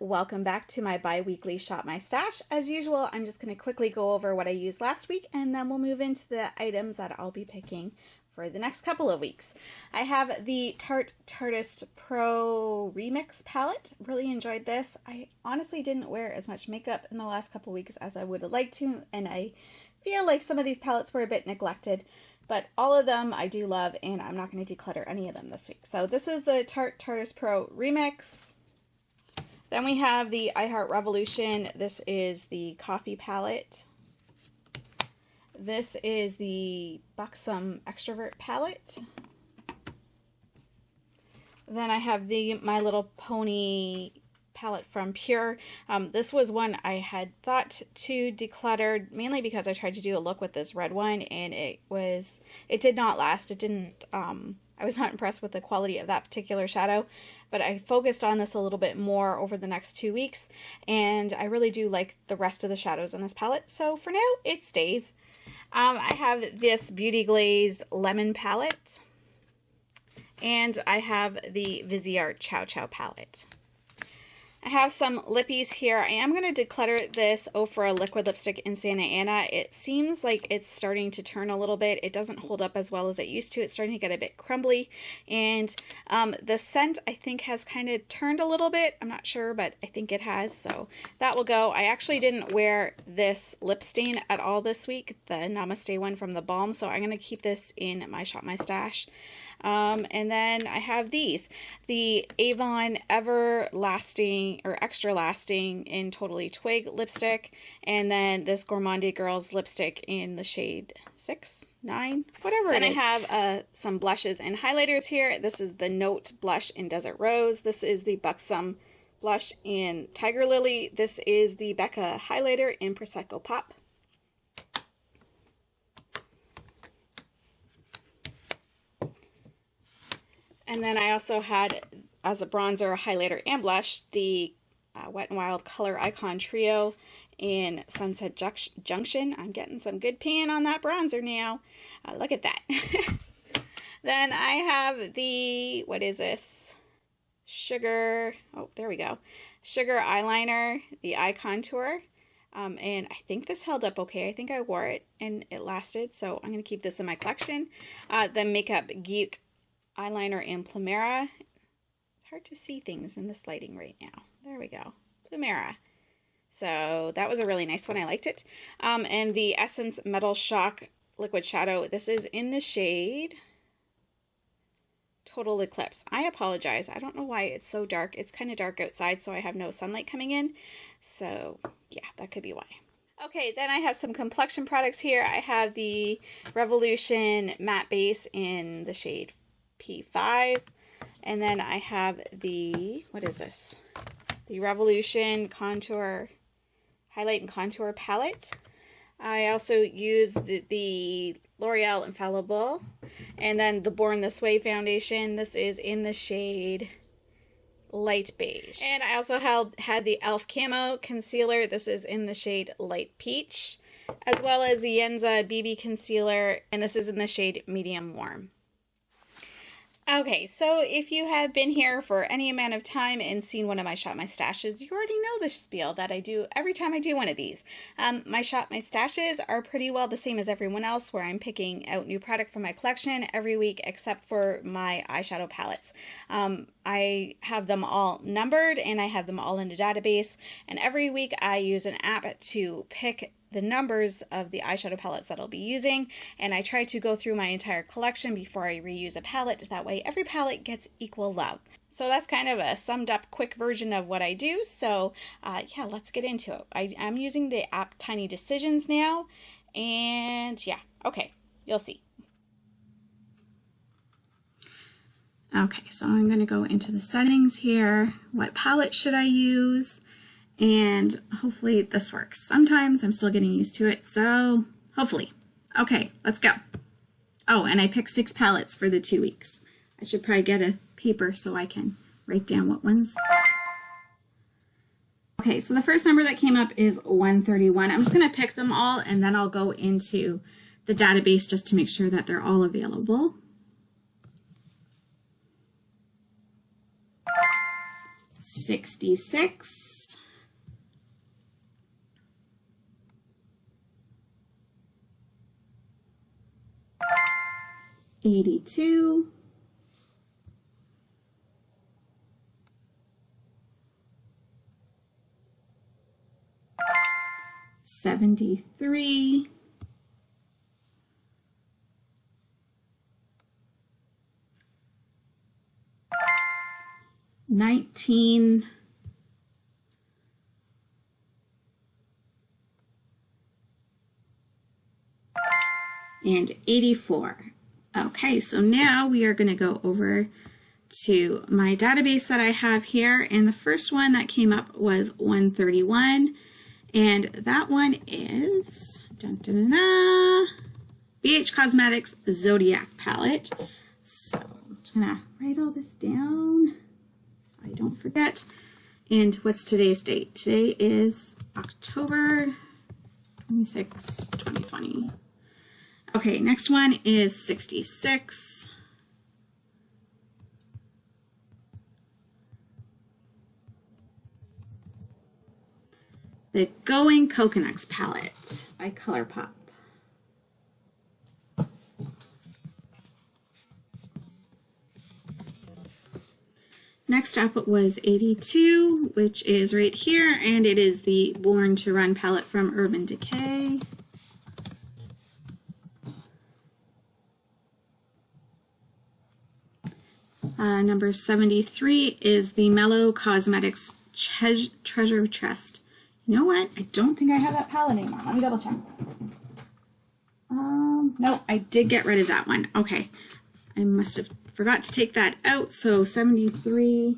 welcome back to my bi-weekly Shop My Stash. As usual, I'm just going to quickly go over what I used last week and then we'll move into the items that I'll be picking for the next couple of weeks. I have the Tarteist Pro Remix palette. Really enjoyed this. I honestly didn't wear as much makeup in the last couple of weeks as I would have liked to, and I feel like some of these palettes were a bit neglected, but all of them I do love, and I'm not going to declutter any of them this week. So this is the Tarteist Pro Remix. Then we have the I Heart Revolution. This is the coffee palette. This is the Buxom Xtrovert palette. Then I have the My Little Pony palette from Pure. This was one I had thought to declutter, mainly because I tried to do a look with this red one and it did not last. It didn't, I was not impressed with the quality of that particular shadow, but I focused on this a little bit more over the next 2 weeks, and I really do like the rest of the shadows in this palette, so for now it stays. I have this Beauty Glazed Lemon palette, and I have the Viseart Chou palette. I have some lippies here. I am going to declutter this Ofra liquid lipstick in Santa Ana. It seems like it's starting to turn a little bit. It doesn't hold up as well as it used to. It's starting to get a bit crumbly, and the scent I think has kind of turned a little bit. I'm not sure, but I think it has, so that will go. I actually didn't wear this lip stain at all this week, the Namaste one from the Balm, so I'm going to keep this in my Shop My Stash. And then I have these, the Avon Everlasting or Extra Lasting in Totally Twig lipstick, and then this Gourmande Girls lipstick in the shade 6, 9, whatever it is. And I have some blushes and highlighters here. This is the Note blush in Desert Rose. This is the Buxom blush in Tigerlily. This is the Becca highlighter in Prosecco Pop. And then I also had, as a bronzer, highlighter, and blush, the Wet n Wild ColorIcon Trio in Sunset Junction. I'm getting some good pan on that bronzer now. Look at that. Then I have the, what is this? Sugar, oh, there we go. Sugar Eyeliner, the Eye Contour. And I think this held up okay. I think I wore it and it lasted, so I'm going to keep this in my collection. The Makeup Geek Eyeliner in Plumera. It's hard to see things in this lighting right now. There we go. Plumera. So that was a really nice one. I liked it. And the Essence Metal Shock Liquid Shadow. This is in the shade Total Eclipse. I apologize. I don't know why it's so dark. It's kind of dark outside, so I have no sunlight coming in. So yeah, that could be why. Okay, then I have some complexion products here. I have the Revolution Matte Base in the shade P5, and then I have the, what is this? The Revolution Contour Highlight and Contour Palette. I also used the L'Oreal Infallible, and then the Born This Way foundation. This is in the shade Light Beige. And I also had the e.l.f. Camo Concealer. This is in the shade Light Peach, as well as the Yenza BB Concealer, and this is in the shade Medium Warm. Okay, so if you have been here for any amount of time and seen one of my Shop My Stashes, you already know the spiel that I do every time I do one of these. My Shop My Stashes are pretty well the same as everyone else, where I'm picking out new product from my collection every week except for my eyeshadow palettes. I have them all numbered and I have them all in a database, and every week I use an app to pick the numbers of the eyeshadow palettes that I'll be using, and I try to go through my entire collection before I reuse a palette. That way every palette gets equal love. So that's kind of a summed up quick version of what I do. So yeah, let's get into it. I'm using the app Tiny Decisions now, and yeah, okay, you'll see. Okay, so I'm going to go into the settings here. What palette should I use? And hopefully this works. Sometimes I'm still getting used to it, so hopefully. Okay, let's go. Oh, and I picked 6 palettes for the 2 weeks. I should probably get a paper so I can write down what ones. Okay, so the first number that came up is 131. I'm just going to pick them all, and then I'll go into the database just to make sure that they're all available. 66. 82, 73, 19, and 84. Okay, so now we are going to go over to my database that I have here, and the first one that came up was 131, and that one is BH Cosmetics Zodiac palette. So I'm just going to write all this down so I don't forget. And what's today's date? Today is October 26, 2020. Okay, next one is 66. The Going Coconuts palette by ColourPop. Next up was 82, which is right here, and it is the Born to Run palette from Urban Decay. Number 73 is the Mellow Cosmetics Treasure Chest. You know what? I don't think I have that palette anymore. Let me double check. No, I did get rid of that one. Okay. I must have forgot to take that out. So 73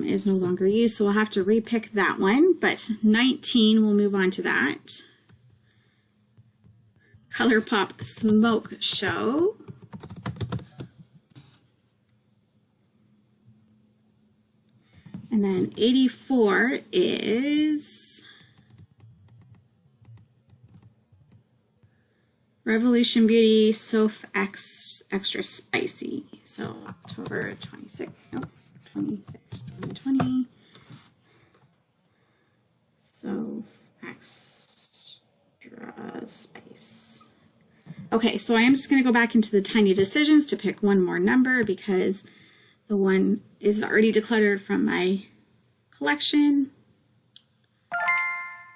is no longer used. So we'll have to repick that one. But 19, we'll move on to that. ColourPop Smoke Show. And then 84 is Revolution Beauty Soph X Extra Spicy. So October 26th, nope, 26th, 2020. Soph Extra Spice. Okay, so I am just going to go back into the Tiny Decisions to pick one more number because the one is already decluttered from my collection.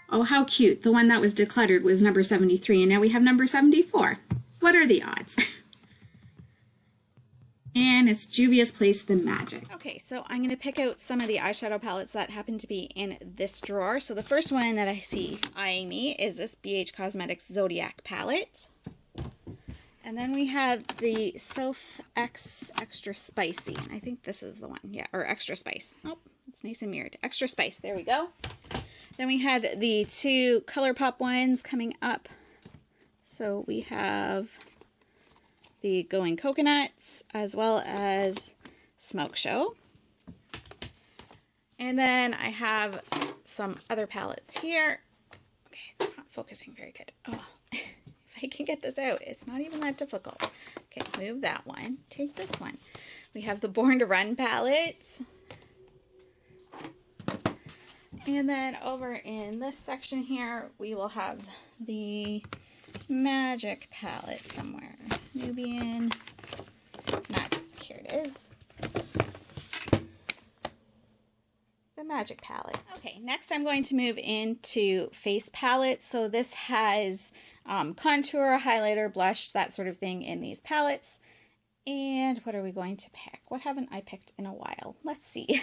Oh, how cute. The one that was decluttered was number 73, and now we have number 74. What are the odds? And it's Juvia's Place, The Magic. Okay, so I'm going to pick out some of the eyeshadow palettes that happen to be in this drawer. So the first one that I see eyeing me is this BH Cosmetics Zodiac palette. And then we have the Soph X Extra Spicy. I think this is the one. Yeah, or Extra Spice. Oh, it's nice and mirrored. Extra Spice. There we go. Then we had the two ColourPop ones coming up. So we have the Going Coconuts as well as Smoke Show. And then I have some other palettes here. Okay, it's not focusing very good. Oh, I can get this out. It's not even that difficult. Okay, move that one. Take this one. We have the Born to Run palette. And then over in this section here, we will have the Magic palette somewhere. Nubian Magic. Here it is. The Magic palette. Okay, next I'm going to move into face palettes. So this has contour, highlighter, blush, that sort of thing in these palettes. And what are we going to pick? What haven't I picked in a while? Let's see.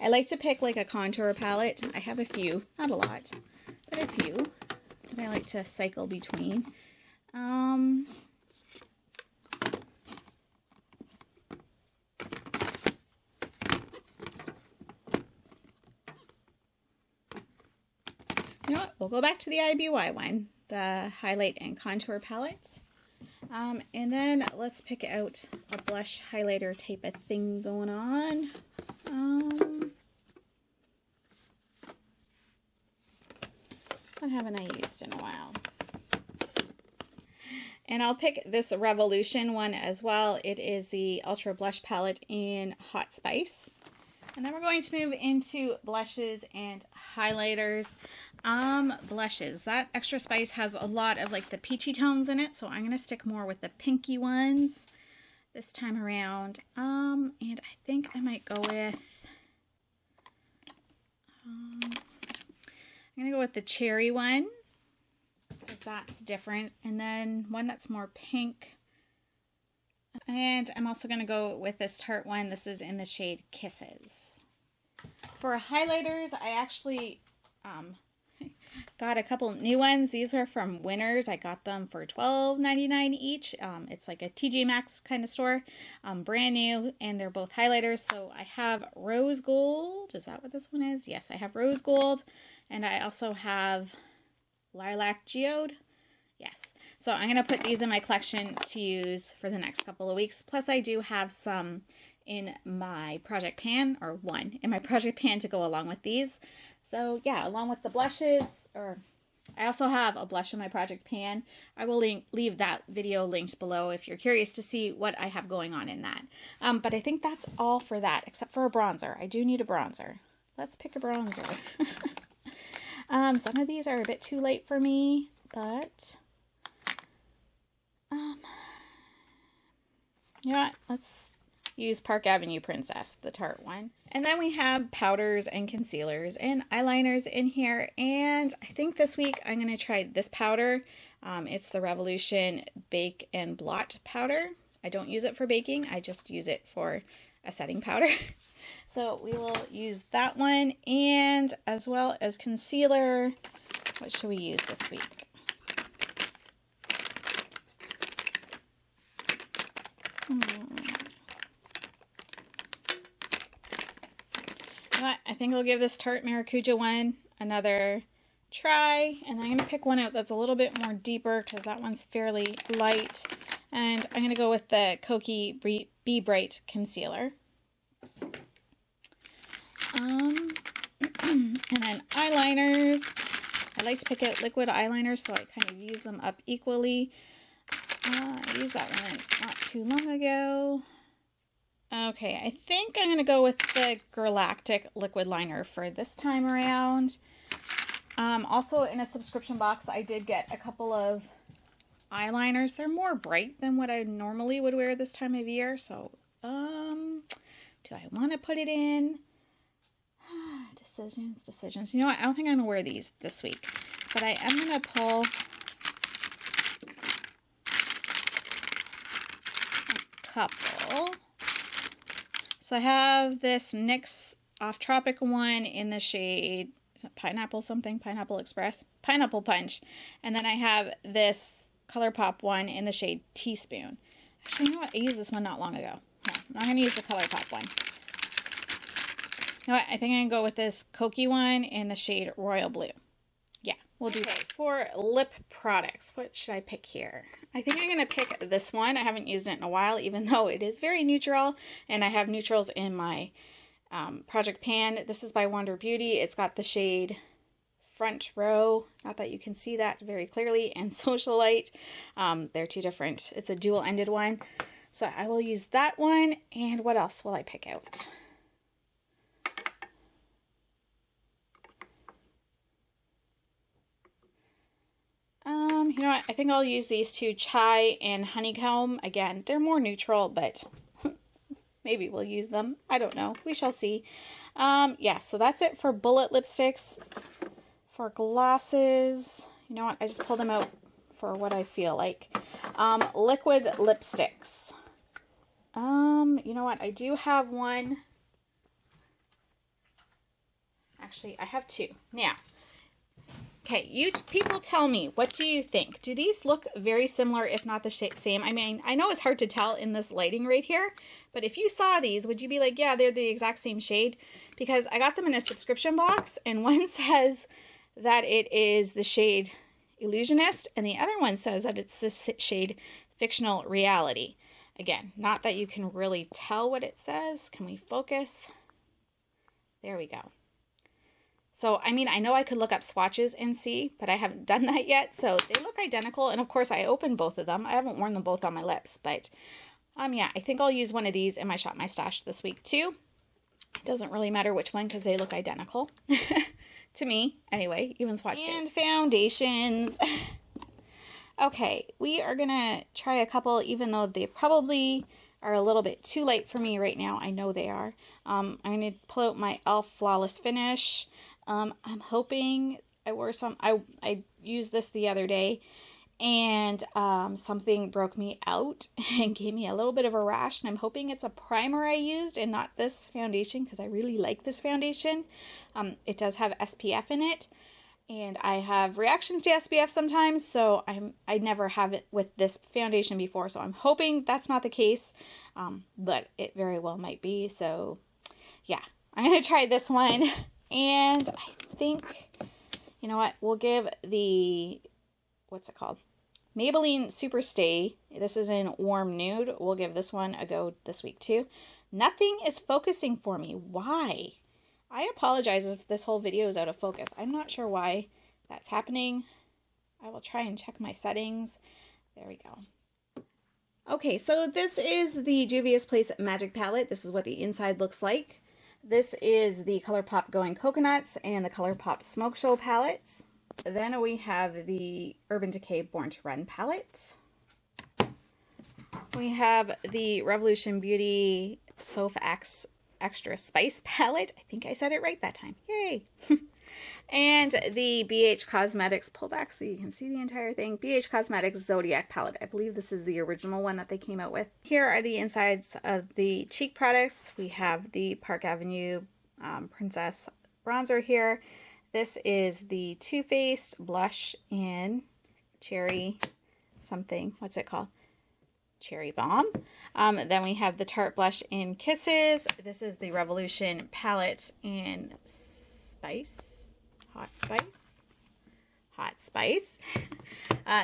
I like to pick like a contour palette. I have a few, not a lot, but a few that I like to cycle between. You know what? We'll go back to the IBY one. The highlight and contour palette. And then let's pick out a blush highlighter type of thing going on. What haven't I used in a while? And I'll pick this Revolution one as well. It is the Ultra Blush palette in Hot Spice. And then we're going to move into blushes and highlighters. Blushes. That Extra Spice has a lot of like the peachy tones in it, so I'm going to stick more with the pinky ones. this time around. And I think I might go with, I'm going to go with the cherry one, because that's different. And then one that's more pink. And I'm also going to go with this Tarte one. This is in the shade Kisses. For highlighters, I actually got a couple new ones. These are from Winners. I got them for $12.99 each. It's like a TJ Maxx kind of store. Brand new, and they're both highlighters. So I have Rose Gold. Is that what this one is? Yes, I have Rose Gold. And I also have Lilac Geode. Yes. So I'm going to put these in my collection to use for the next couple of weeks. Plus I do have some in my project pan, or one in my project pan to go along with these. So yeah, along with the blushes, or I also have a blush in my project pan. I will leave that video linked below if you're curious to see what I have going on in that. But I think that's all for that, except for a bronzer. I do need a bronzer. Let's pick a bronzer. Some of these are a bit too late for me, but you know what? Let's use Park Avenue Princess, the Tarte one. And then we have powders and concealers and eyeliners in here. And I think this week I'm going to try this powder. It's the Revolution Bake and Blot powder. I don't use it for baking. I just use it for a setting powder. So we will use that one, and as well as concealer. What should we use this week? I think I'll give this Tarte Maracuja one another try, and I'm going to pick one out that's a little bit more deeper because that one's fairly light, and I'm going to go with the Kokie Be Bright Concealer. And then eyeliners. I like to pick out liquid eyeliners, so I kind of use them up equally. I used that one not too long ago. Okay, I think I'm going to go with the Galactic liquid liner for this time around. Also in a subscription box, I did get a couple of eyeliners. They're more bright than what I normally would wear this time of year. So, do I want to put it in? Decisions. You know what? I don't think I'm going to wear these this week. But I am going to pull a couple. So I have this NYX Off Tropic one in the shade, is it Pineapple something? Pineapple Express? Pineapple Punch. And then I have this ColourPop one in the shade Teaspoon. Actually, you know what? I used this one not long ago. No, I'm not going to use the ColourPop one. You know what? I think I'm going to go with this Kokie one in the shade Royal Blue. Yeah, we'll do that. For lip products, what should I pick here? I think I'm going to pick this one. I haven't used it in a while, even though it is very neutral, and I have neutrals in my project pan. This is by Wander Beauty. It's got the shade Front Row. Not that you can see that very clearly, and Socialite. They're two different. It's a dual-ended one. So I will use that one. And what else will I pick out? You know what? I think I'll use these two, Chai and Honeycomb. Again, they're more neutral, but maybe we'll use them. I don't know. We shall see. Yeah, so that's it for bullet lipsticks. For glosses, you know what? I just pulled them out for what I feel like. Liquid lipsticks. You know what? I do have one. Actually, I have two. Now, okay, you people tell me, what do you think? Do these look very similar, if not the same? I mean, I know it's hard to tell in this lighting right here, but if you saw these, would you be like, yeah, they're the exact same shade? Because I got them in a subscription box, and one says that it is the shade Illusionist, and the other one says that it's the shade Fictional Reality. Again, not that you can really tell what it says. Can we focus? There we go. So, I mean, I know I could look up swatches and see, but I haven't done that yet. So they look identical. And of course, I opened both of them. I haven't worn them both on my lips, but yeah, I think I'll use one of these in my Shop My Stash this week too. It doesn't really matter which one because they look identical to me. Anyway, even swatched it. And foundations. Okay, we are going to try a couple, even though they probably are a little bit too light for me right now. I know they are. I'm going to pull out my e.l.f. Flawless Finish. I'm hoping I wore some, I used this the other day, and something broke me out and gave me a little bit of a rash, and I'm hoping it's a primer I used and not this foundation, because I really like this foundation. It does have SPF in it, and I have reactions to SPF sometimes, so I never have it with this foundation before, so I'm hoping that's not the case, but it very well might be. So yeah, I'm going to try this one, and I think, you know what, we'll give the, what's it called? Maybelline Super Stay. This is in Warm Nude. We'll give this one a go this week too. Nothing is focusing for me. Why? I apologize if this whole video is out of focus. I'm not sure why that's happening. I will try and check my settings. There we go. Okay, so this is the Juvia's Place Magic Palette. This is what the inside looks like. This is the ColourPop Going Coconuts and the ColourPop Smoke Show palettes. Then we have the Urban Decay Born to Run palette. We have the Revolution Beauty Sofa X Extra Spice palette. I think I said it right that time. Yay! And the BH Cosmetics, pull back so you can see the entire thing, BH Cosmetics Zodiac palette. I believe this is the original one that they came out with. Here are the insides of the cheek products. We have the Park Avenue Princess bronzer here. This is the Too Faced blush in Cherry something. What's it called? Cherry Balm. Then we have the Tarte blush in Kisses. This is the Revolution palette in Spice. Hot Spice. Hot Spice.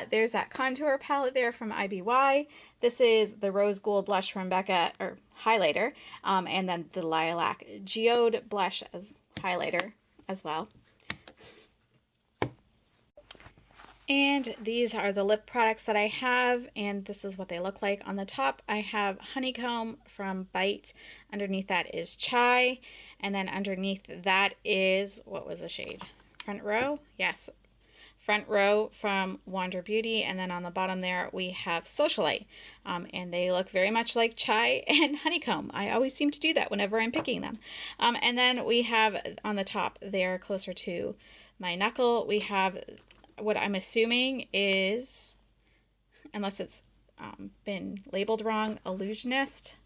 There's that contour palette there from IBY. This is the Rose Gold blush from Becca, or highlighter. And then the Lilac Geode blush as highlighter as well. And these are the lip products that I have, and this is what they look like. On the top, I have Honeycomb from Bite. Underneath that is Chai, and then underneath that is, what was the shade? Front Row? Yes, Front Row from Wander Beauty, and then on the bottom there we have Socialite, and they look very much like Chai and Honeycomb. I always seem to do that whenever I'm picking them. And then we have on the top there, closer to my knuckle, we have what I'm assuming is, unless it's been labeled wrong, Illusionist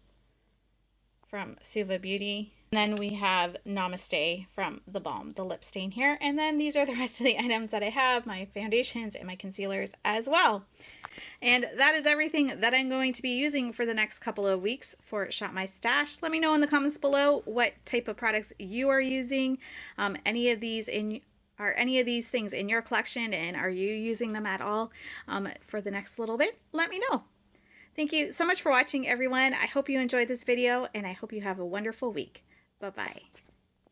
from Suva Beauty. And then we have Namaste from the Balm, the lip stain here. And then these are the rest of the items that I have, my foundations and my concealers as well. And that is everything that I'm going to be using for the next couple of weeks for Shop My Stash. Let me know in the comments below what type of products you are using. Are any of these things in your collection, and are you using them at all for the next little bit? Let me know. Thank you so much for watching, everyone. I hope you enjoyed this video, and I hope you have a wonderful week. Bye-bye.